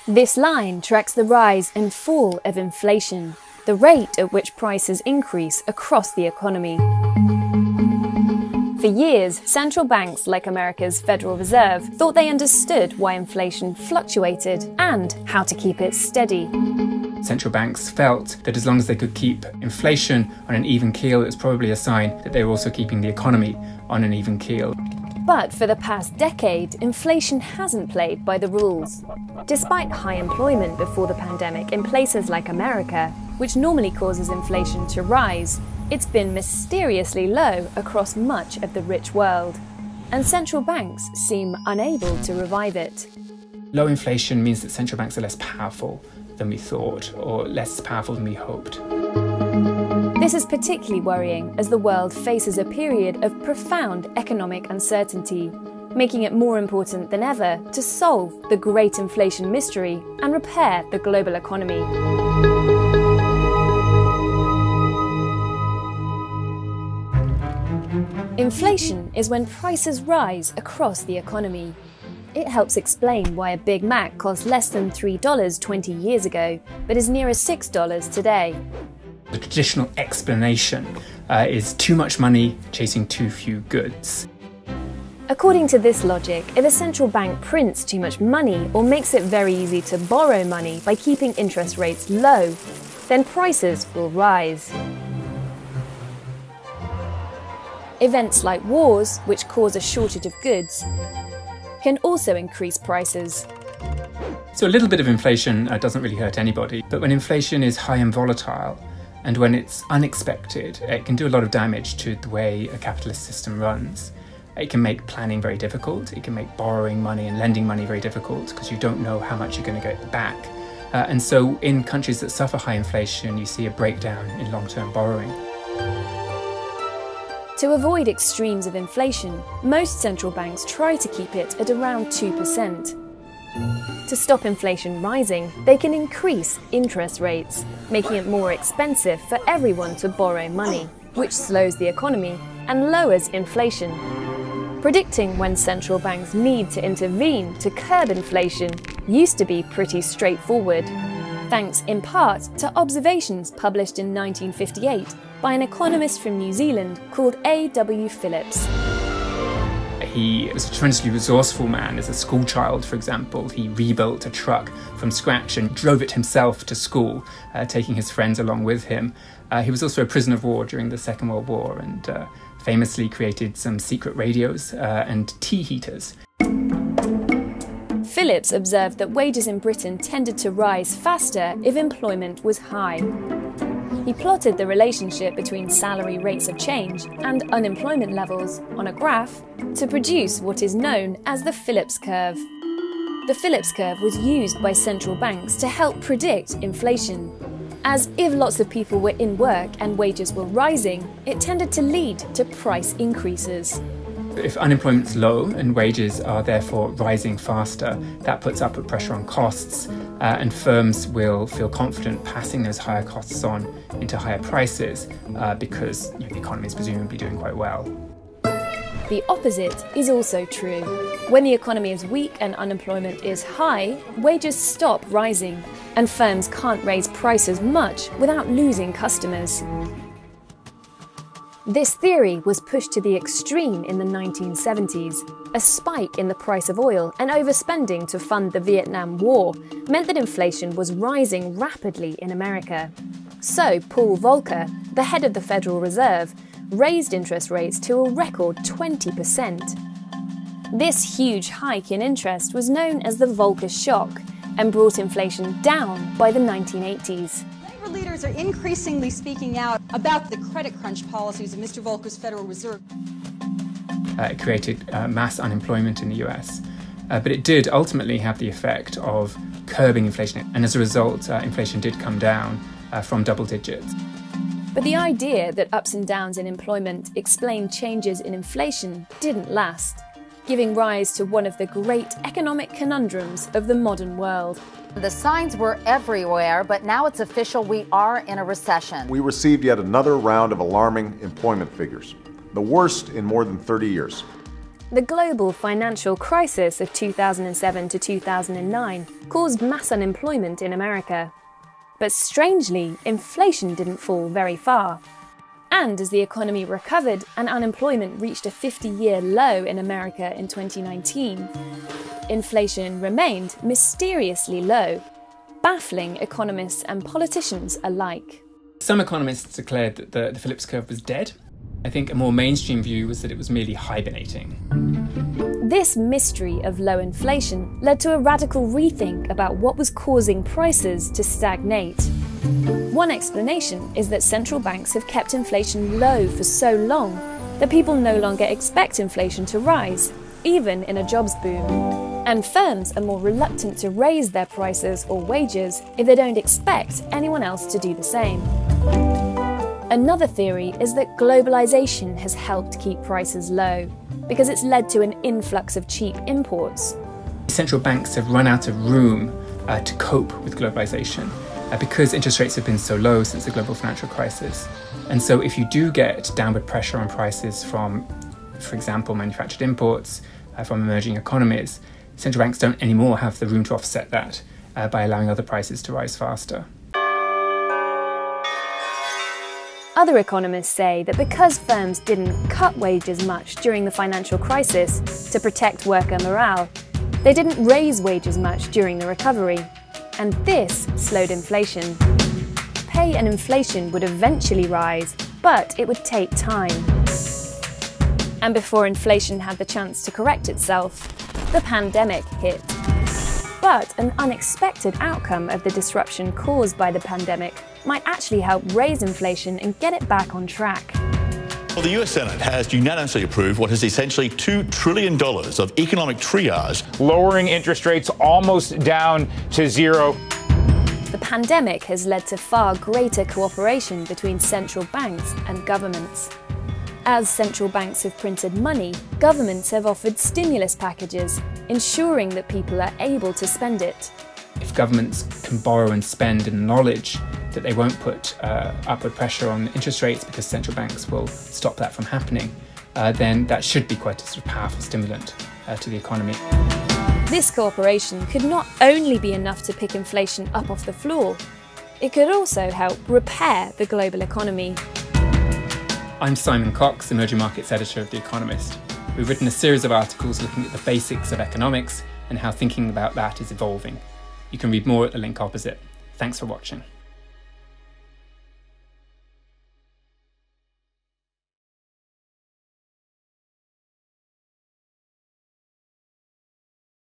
This line tracks the rise and fall of inflation, the rate at which prices increase across the economy. For years, central banks like America's Federal Reserve thought they understood why inflation fluctuated and how to keep it steady. Central banks felt that as long as they could keep inflation on an even keel, it was probably a sign that they were also keeping the economy on an even keel. But for the past decade, inflation hasn't played by the rules. Despite high employment before the pandemic in places like America, which normally causes inflation to rise, it's been mysteriously low across much of the rich world. And central banks seem unable to revive it. Low inflation means that central banks are less powerful than we thought, or less powerful than we hoped. This is particularly worrying as the world faces a period of profound economic uncertainty, making it more important than ever to solve the great inflation mystery and repair the global economy. Inflation is when prices rise across the economy. It helps explain why a Big Mac cost less than $3 20 years ago, but is nearer $6 today. The traditional explanation is too much money chasing too few goods. According to this logic, if a central bank prints too much money or makes it very easy to borrow money by keeping interest rates low, then prices will rise. Events like wars, which cause a shortage of goods, can also increase prices. So a little bit of inflation doesn't really hurt anybody, but when inflation is high and volatile, and when it's unexpected, it can do a lot of damage to the way a capitalist system runs. It can make planning very difficult, it can make borrowing money and lending money very difficult because you don't know how much you're going to get back. And so in countries that suffer high inflation, you see a breakdown in long-term borrowing. To avoid extremes of inflation, most central banks try to keep it at around 2%. To stop inflation rising, they can increase interest rates, making it more expensive for everyone to borrow money, which slows the economy and lowers inflation. Predicting when central banks need to intervene to curb inflation used to be pretty straightforward, thanks in part to observations published in 1958 by an economist from New Zealand called A.W. Phillips. He was a tremendously resourceful man. As a schoolchild, for example, he rebuilt a truck from scratch and drove it himself to school, taking his friends along with him. He was also a prisoner of war during the Second World War and famously created some secret radios and tea heaters. Phillips observed that wages in Britain tended to rise faster if employment was high. He plotted the relationship between salary rates of change and unemployment levels on a graph to produce what is known as the Phillips curve. The Phillips curve was used by central banks to help predict inflation, as if lots of people were in work and wages were rising, it tended to lead to price increases. If unemployment's low and wages are therefore rising faster, that puts upward pressure on costs, and firms will feel confident passing those higher costs on into higher prices because the economy is presumably doing quite well. The opposite is also true. When the economy is weak and unemployment is high, wages stop rising, and firms can't raise prices much without losing customers. This theory was pushed to the extreme in the 1970s. A spike in the price of oil and overspending to fund the Vietnam War meant that inflation was rising rapidly in America. So Paul Volcker, the head of the Federal Reserve, raised interest rates to a record 20%. This huge hike in interest was known as the Volcker shock and brought inflation down by the 1980s. Labor leaders are increasingly speaking out about the credit crunch policies of Mr. Volcker's Federal Reserve. It created mass unemployment in the US, but it did ultimately have the effect of curbing inflation, and as a result, inflation did come down from double digits. But the idea that ups and downs in employment explain changes in inflation didn't last, giving rise to one of the great economic conundrums of the modern world. The signs were everywhere, but now it's official, we are in a recession. We received yet another round of alarming employment figures, the worst in more than 30 years. The global financial crisis of 2007 to 2009 caused mass unemployment in America. But strangely, inflation didn't fall very far. And as the economy recovered and unemployment reached a 50-year low in America in 2019, inflation remained mysteriously low, baffling economists and politicians alike. Some economists declared that the Phillips curve was dead. I think a more mainstream view was that it was merely hibernating. This mystery of low inflation led to a radical rethink about what was causing prices to stagnate. One explanation is that central banks have kept inflation low for so long that people no longer expect inflation to rise, even in a jobs boom. And firms are more reluctant to raise their prices or wages if they don't expect anyone else to do the same. Another theory is that globalization has helped keep prices low, because it's led to an influx of cheap imports. Central banks have run out of room to cope with globalization because interest rates have been so low since the global financial crisis. And so if you do get downward pressure on prices from, for example, manufactured imports from emerging economies, central banks don't anymore have the room to offset that by allowing other prices to rise faster. Other economists say that because firms didn't cut wages much during the financial crisis to protect worker morale, they didn't raise wages much during the recovery, and this slowed inflation. Pay and inflation would eventually rise, but it would take time. And before inflation had the chance to correct itself, the pandemic hit. But an unexpected outcome of the disruption caused by the pandemic might actually help raise inflation and get it back on track. Well, the US Senate has unanimously approved what is essentially $2 trillion of economic triage. Lowering interest rates almost down to zero. The pandemic has led to far greater cooperation between central banks and governments. As central banks have printed money, governments have offered stimulus packages, ensuring that people are able to spend it. If governments can borrow and spend in knowledge that they won't put upward pressure on interest rates because central banks will stop that from happening, then that should be quite a sort of powerful stimulant to the economy. This cooperation could not only be enough to pick inflation up off the floor, it could also help repair the global economy. I'm Simon Cox, Emerging Markets Editor of The Economist. We've written a series of articles looking at the basics of economics and how thinking about that is evolving. You can read more at the link opposite. Thanks for watching.